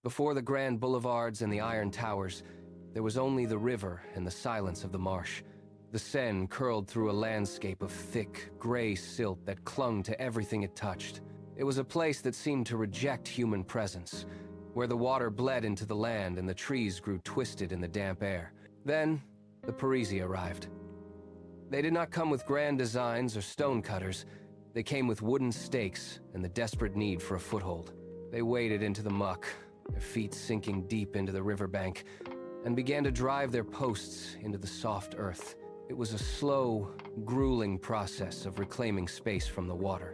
Before the grand boulevards and the iron towers, there was only the river and the silence of the marsh. The Seine curled through a landscape of thick, gray silt that clung to everything it touched. It was a place that seemed to reject human presence, where the water bled into the land and the trees grew twisted in the damp air. Then, the Parisi arrived. They did not come with grand designs or stonecutters. They came with wooden stakes and the desperate need for a foothold. They waded into the muck, their feet sinking deep into the riverbank, and began to drive their posts into the soft earth. It was a slow, grueling process of reclaiming space from the water.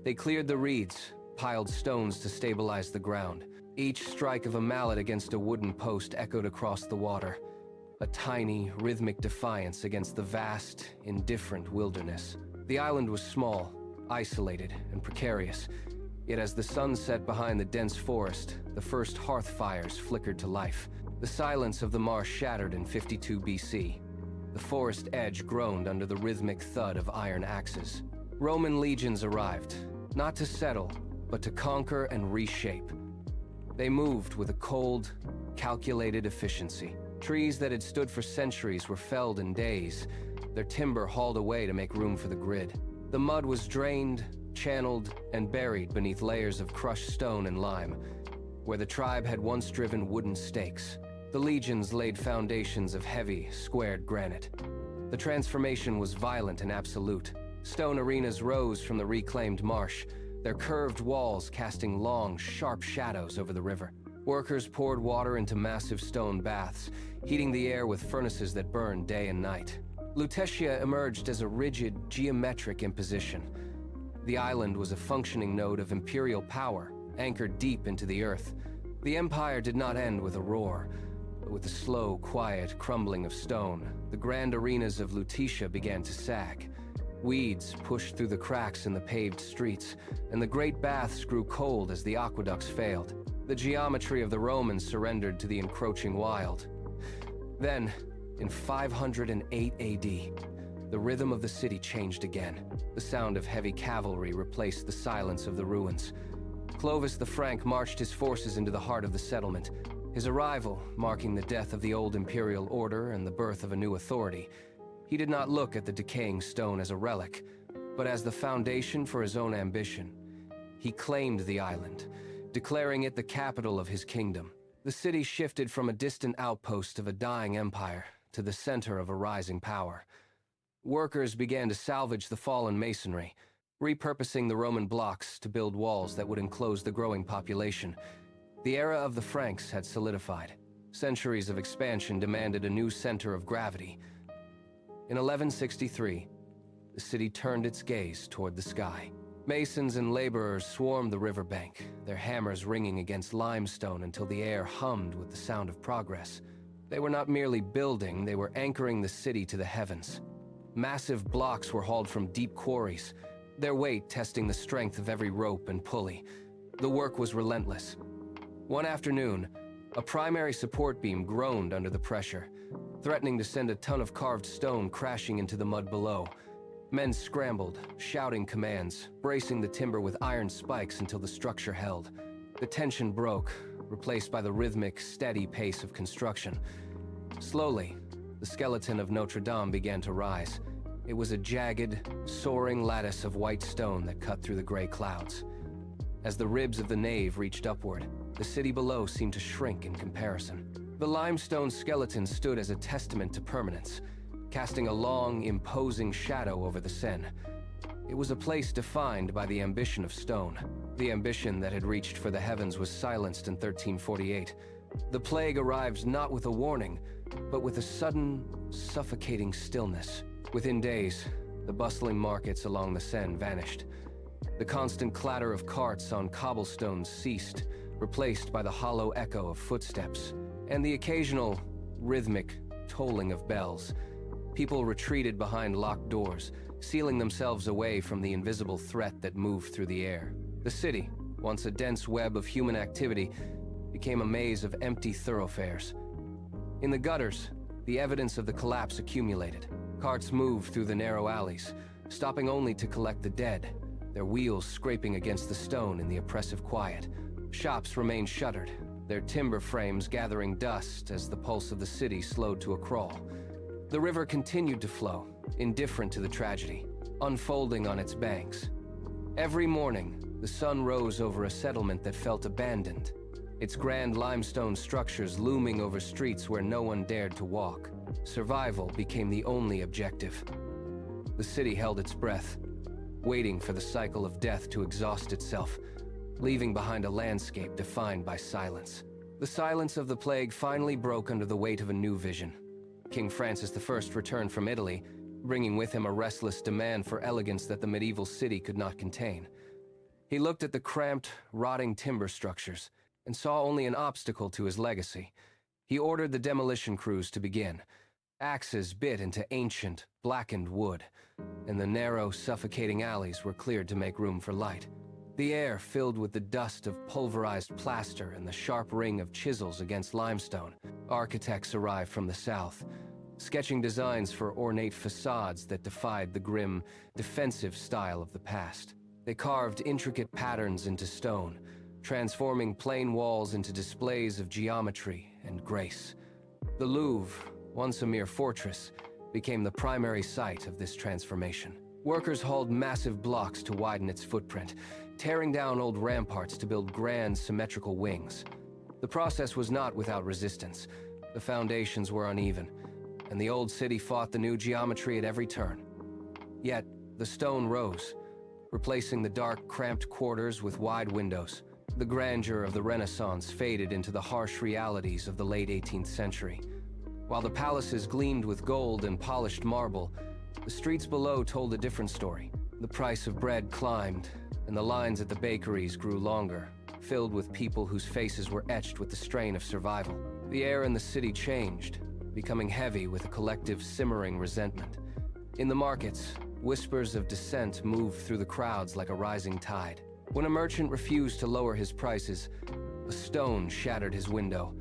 They cleared the reeds, piled stones to stabilize the ground. Each strike of a mallet against a wooden post echoed across the water, a tiny, rhythmic defiance against the vast, indifferent wilderness. The island was small, isolated, and precarious, yet as the sun set behind the dense forest, the first hearth fires flickered to life. The silence of the marsh shattered in 52 BC. The forest edge groaned under the rhythmic thud of iron axes. Roman legions arrived, not to settle, but to conquer and reshape. They moved with a cold, calculated efficiency. Trees that had stood for centuries were felled in days, their timber hauled away to make room for the grid. The mud was drained, channeled, and buried beneath layers of crushed stone and lime, where the tribe had once driven wooden stakes. The legions laid foundations of heavy, squared granite. The transformation was violent and absolute. Stone arenas rose from the reclaimed marsh, their curved walls casting long, sharp shadows over the river. Workers poured water into massive stone baths, heating the air with furnaces that burned day and night. Lutetia emerged as a rigid, geometric imposition. The island was a functioning node of imperial power, anchored deep into the earth. The empire did not end with a roar, but with a slow, quiet crumbling of stone. The grand arenas of Lutetia began to sag. Weeds pushed through the cracks in the paved streets, and the great baths grew cold as the aqueducts failed. The geometry of the Romans surrendered to the encroaching wild. Then, in 508 AD, the rhythm of the city changed again. The sound of heavy cavalry replaced the silence of the ruins. Clovis the Frank marched his forces into the heart of the settlement, his arrival marking the death of the old imperial order and the birth of a new authority. He did not look at the decaying stone as a relic, but as the foundation for his own ambition. He claimed the island, declaring it the capital of his kingdom. The city shifted from a distant outpost of a dying empire to the center of a rising power. Workers began to salvage the fallen masonry, repurposing the Roman blocks to build walls that would enclose the growing population. The era of the Franks had solidified. Centuries of expansion demanded a new center of gravity. In 1163, the city turned its gaze toward the sky. Masons and laborers swarmed the riverbank, their hammers ringing against limestone until the air hummed with the sound of progress. They were not merely building, they were anchoring the city to the heavens. Massive blocks were hauled from deep quarries, their weight testing the strength of every rope and pulley. The work was relentless. One afternoon, a primary support beam groaned under the pressure, threatening to send a ton of carved stone crashing into the mud below. Men scrambled, shouting commands, bracing the timber with iron spikes until the structure held. The tension broke, replaced by the rhythmic, steady pace of construction. Slowly, the skeleton of Notre Dame began to rise. It was a jagged, soaring lattice of white stone that cut through the gray clouds. As the ribs of the nave reached upward, the city below seemed to shrink in comparison. The limestone skeleton stood as a testament to permanence, casting a long, imposing shadow over the Seine. It was a place defined by the ambition of stone. The ambition that had reached for the heavens was silenced in 1348. The plague arrived not with a warning, but with a sudden, suffocating stillness. Within days, the bustling markets along the Seine vanished. The constant clatter of carts on cobblestones ceased, replaced by the hollow echo of footsteps, and the occasional, rhythmic tolling of bells. People retreated behind locked doors, sealing themselves away from the invisible threat that moved through the air. The city, once a dense web of human activity, became a maze of empty thoroughfares. In the gutters, the evidence of the collapse accumulated. Carts moved through the narrow alleys, stopping only to collect the dead, their wheels scraping against the stone in the oppressive quiet. Shops remained shuttered, their timber frames gathering dust as the pulse of the city slowed to a crawl. The river continued to flow, indifferent to the tragedy, unfolding on its banks. Every morning, the sun rose over a settlement that felt abandoned, its grand limestone structures looming over streets where no one dared to walk. Survival became the only objective. The city held its breath, waiting for the cycle of death to exhaust itself, leaving behind a landscape defined by silence. The silence of the plague finally broke under the weight of a new vision. King Francis I returned from Italy, bringing with him a restless demand for elegance that the medieval city could not contain. He looked at the cramped, rotting timber structures and saw only an obstacle to his legacy. He ordered the demolition crews to begin. Axes bit into ancient, blackened wood, and the narrow, suffocating alleys were cleared to make room for light. The air filled with the dust of pulverized plaster and the sharp ring of chisels against limestone. Architects arrived from the south, sketching designs for ornate facades that defied the grim, defensive style of the past. They carved intricate patterns into stone, transforming plain walls into displays of geometry and grace. The Louvre, once a mere fortress, became the primary site of this transformation. Workers hauled massive blocks to widen its footprint, tearing down old ramparts to build grand, symmetrical wings. The process was not without resistance. The foundations were uneven, and the old city fought the new geometry at every turn. Yet, the stone rose, replacing the dark, cramped quarters with wide windows. The grandeur of the Renaissance faded into the harsh realities of the late 18th century. While the palaces gleamed with gold and polished marble, the streets below told a different story. The price of bread climbed, and the lines at the bakeries grew longer, filled with people whose faces were etched with the strain of survival. The air in the city changed, becoming heavy with a collective simmering resentment. In the markets, whispers of dissent moved through the crowds like a rising tide. When a merchant refused to lower his prices, a stone shattered his window,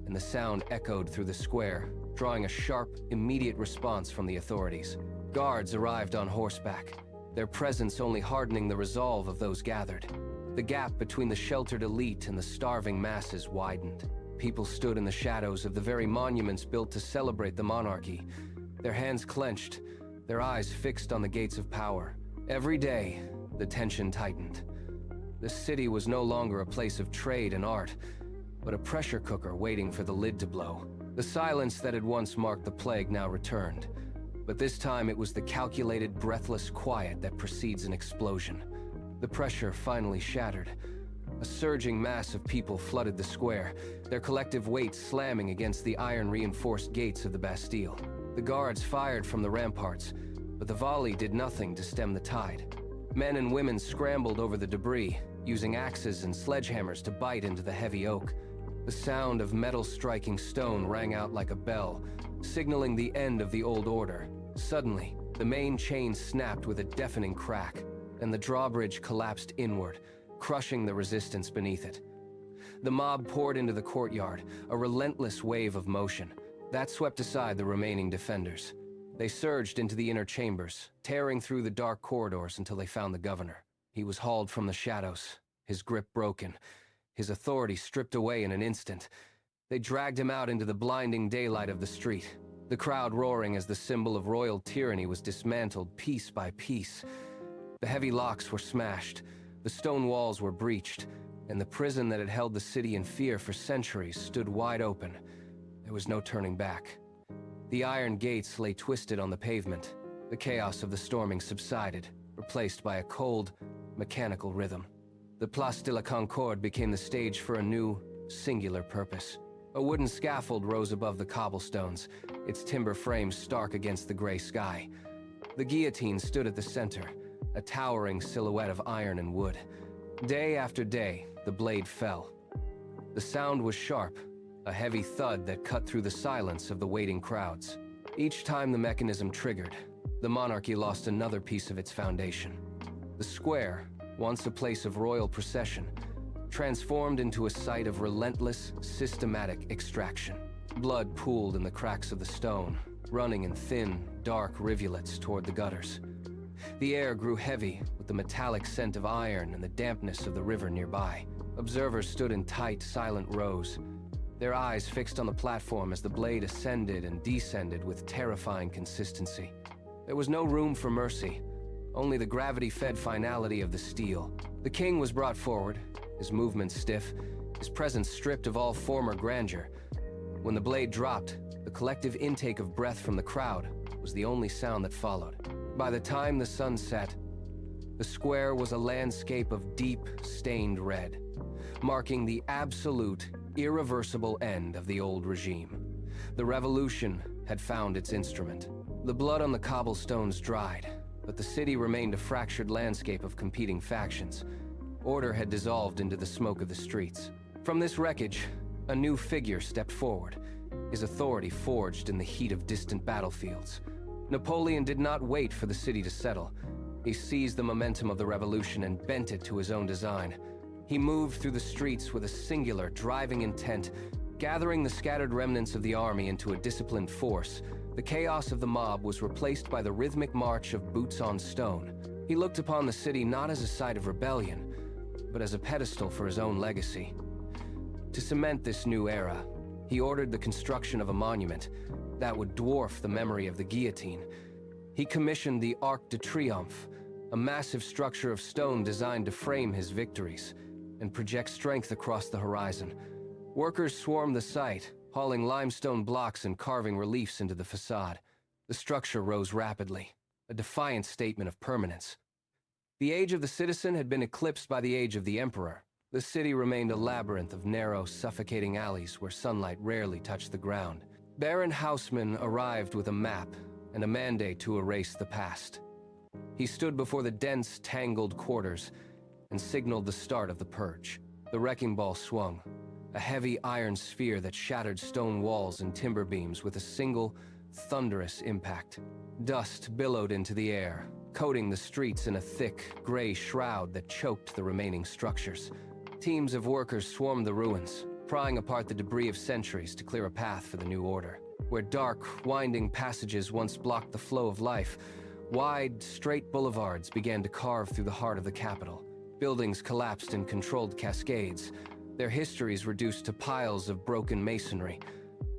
and the sound echoed through the square, drawing a sharp, immediate response from the authorities. Guards arrived on horseback, their presence only hardening the resolve of those gathered. The gap between the sheltered elite and the starving masses widened. People stood in the shadows of the very monuments built to celebrate the monarchy, their hands clenched, their eyes fixed on the gates of power. Every day, the tension tightened. The city was no longer a place of trade and art, but a pressure cooker waiting for the lid to blow. The silence that had once marked the plague now returned, but this time it was the calculated, breathless quiet that precedes an explosion. The pressure finally shattered. A surging mass of people flooded the square, their collective weight slamming against the iron-reinforced gates of the Bastille. The guards fired from the ramparts, but the volley did nothing to stem the tide. Men and women scrambled over the debris, using axes and sledgehammers to bite into the heavy oak. The sound of metal striking stone rang out like a bell, signaling the end of the old order. Suddenly, the main chain snapped with a deafening crack, and the drawbridge collapsed inward, crushing the resistance beneath it. The mob poured into the courtyard, a relentless wave of motion. That swept aside the remaining defenders. They surged into the inner chambers, tearing through the dark corridors until they found the governor. He was hauled from the shadows, his grip broken, his authority stripped away in an instant. They dragged him out into the blinding daylight of the street, the crowd roaring as the symbol of royal tyranny was dismantled piece by piece. The heavy locks were smashed, the stone walls were breached, and the prison that had held the city in fear for centuries stood wide open. There was no turning back. The iron gates lay twisted on the pavement. The chaos of the storming subsided, replaced by a cold, mechanical rhythm. The Place de la Concorde became the stage for a new, singular purpose. A wooden scaffold rose above the cobblestones, its timber frame stark against the gray sky. The guillotine stood at the center, a towering silhouette of iron and wood. Day after day, the blade fell. The sound was sharp, a heavy thud that cut through the silence of the waiting crowds. Each time the mechanism triggered, the monarchy lost another piece of its foundation. The square, once a place of royal procession, transformed into a site of relentless, systematic extraction. Blood pooled in the cracks of the stone, running in thin, dark rivulets toward the gutters. The air grew heavy with the metallic scent of iron and the dampness of the river nearby. Observers stood in tight, silent rows, their eyes fixed on the platform as the blade ascended and descended with terrifying consistency. There was no room for mercy, only the gravity-fed finality of the steel. The king was brought forward, his movements stiff, his presence stripped of all former grandeur. When the blade dropped, the collective intake of breath from the crowd was the only sound that followed. By the time the sun set, the square was a landscape of deep, stained red, marking the absolute, irreversible end of the old regime. The revolution had found its instrument. The blood on the cobblestones dried, but the city remained a fractured landscape of competing factions. Order had dissolved into the smoke of the streets. From this wreckage, a new figure stepped forward, his authority forged in the heat of distant battlefields. Napoleon did not wait for the city to settle. He seized the momentum of the revolution and bent it to his own design. He moved through the streets with a singular, driving intent, gathering the scattered remnants of the army into a disciplined force. The chaos of the mob was replaced by the rhythmic march of boots on stone. He looked upon the city not as a site of rebellion, but as a pedestal for his own legacy. To cement this new era, he ordered the construction of a monument that would dwarf the memory of the guillotine. He commissioned the Arc de Triomphe, a massive structure of stone designed to frame his victories and project strength across the horizon. Workers swarmed the site, hauling limestone blocks and carving reliefs into the facade. The structure rose rapidly, a defiant statement of permanence. The age of the citizen had been eclipsed by the age of the emperor. The city remained a labyrinth of narrow, suffocating alleys where sunlight rarely touched the ground. Baron Haussmann arrived with a map and a mandate to erase the past. He stood before the dense, tangled quarters and signaled the start of the purge. The wrecking ball swung, a heavy iron sphere that shattered stone walls and timber beams with a single, thunderous impact. Dust billowed into the air, coating the streets in a thick, gray shroud that choked the remaining structures. Teams of workers swarmed the ruins, prying apart the debris of centuries to clear a path for the new order. Where dark, winding passages once blocked the flow of life, wide, straight boulevards began to carve through the heart of the capital. Buildings collapsed in controlled cascades, their histories reduced to piles of broken masonry.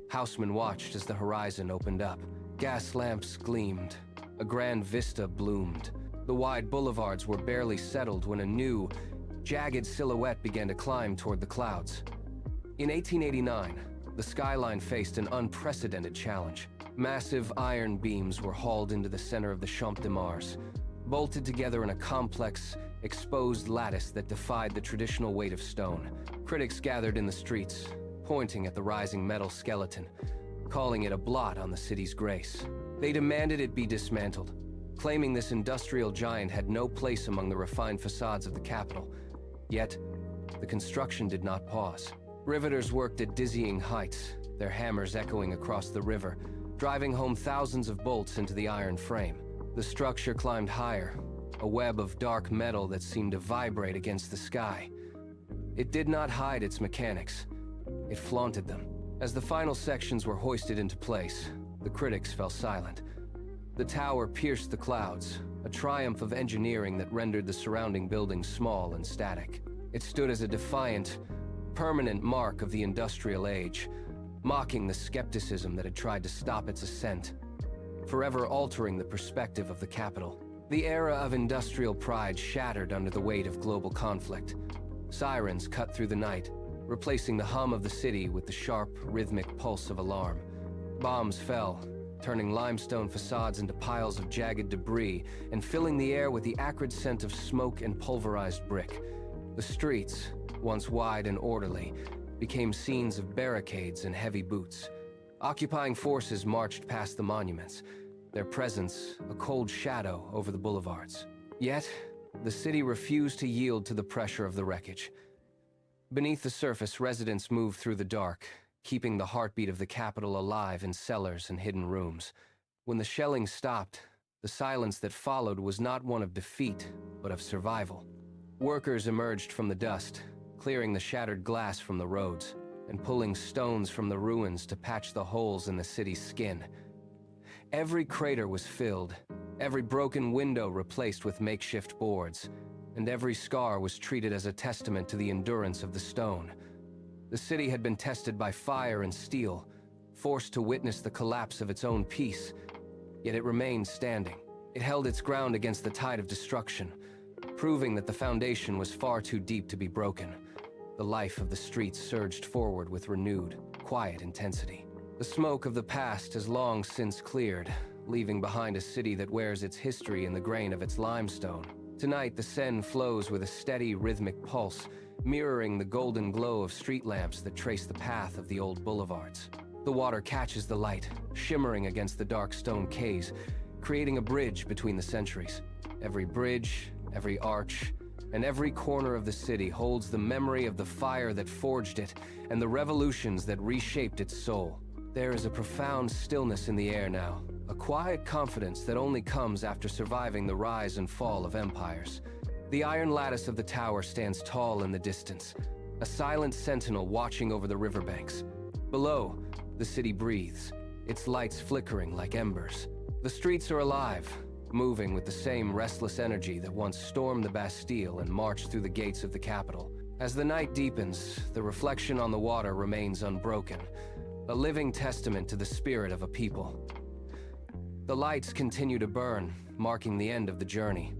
Haussmann watched as the horizon opened up. Gas lamps gleamed. A grand vista bloomed. The wide boulevards were barely settled when a new, jagged silhouette began to climb toward the clouds. In 1889, the skyline faced an unprecedented challenge. Massive iron beams were hauled into the center of the Champ de Mars, bolted together in a complex, exposed lattice that defied the traditional weight of stone. Critics gathered in the streets, pointing at the rising metal skeleton, calling it a blot on the city's grace. They demanded it be dismantled, claiming this industrial giant had no place among the refined facades of the capital. Yet, the construction did not pause. Riveters worked at dizzying heights, their hammers echoing across the river, driving home thousands of bolts into the iron frame. The structure climbed higher, a web of dark metal that seemed to vibrate against the sky. It did not hide its mechanics. It flaunted them. As the final sections were hoisted into place, the critics fell silent. The tower pierced the clouds, a triumph of engineering that rendered the surrounding buildings small and static. It stood as a defiant, permanent mark of the industrial age, mocking the skepticism that had tried to stop its ascent, forever altering the perspective of the capital. The era of industrial pride shattered under the weight of global conflict. Sirens cut through the night, replacing the hum of the city with the sharp, rhythmic pulse of alarm. Bombs fell, turning limestone facades into piles of jagged debris and filling the air with the acrid scent of smoke and pulverized brick. The streets, once wide and orderly, became scenes of barricades and heavy boots. Occupying forces marched past the monuments, their presence a cold shadow over the boulevards. Yet, the city refused to yield to the pressure of the wreckage. Beneath the surface, residents moved through the dark, keeping the heartbeat of the capital alive in cellars and hidden rooms. When the shelling stopped, the silence that followed was not one of defeat, but of survival. Workers emerged from the dust, clearing the shattered glass from the roads, and pulling stones from the ruins to patch the holes in the city's skin. Every crater was filled, every broken window replaced with makeshift boards. and every scar was treated as a testament to the endurance of the stone. The city had been tested by fire and steel, forced to witness the collapse of its own peace, yet it remained standing. It held its ground against the tide of destruction, proving that the foundation was far too deep to be broken. The life of the streets surged forward with renewed, quiet intensity. The smoke of the past has long since cleared, leaving behind a city that wears its history in the grain of its limestone. Tonight, the Seine flows with a steady, rhythmic pulse, mirroring the golden glow of street lamps that trace the path of the old boulevards. The water catches the light, shimmering against the dark stone quays, creating a bridge between the centuries. Every bridge, every arch, and every corner of the city holds the memory of the fire that forged it and the revolutions that reshaped its soul. There is a profound stillness in the air now, a quiet confidence that only comes after surviving the rise and fall of empires. The iron lattice of the tower stands tall in the distance, a silent sentinel watching over the riverbanks. Below, the city breathes, its lights flickering like embers. The streets are alive, moving with the same restless energy that once stormed the Bastille and marched through the gates of the capital. As the night deepens, the reflection on the water remains unbroken, a living testament to the spirit of a people. The lights continue to burn, marking the end of the journey.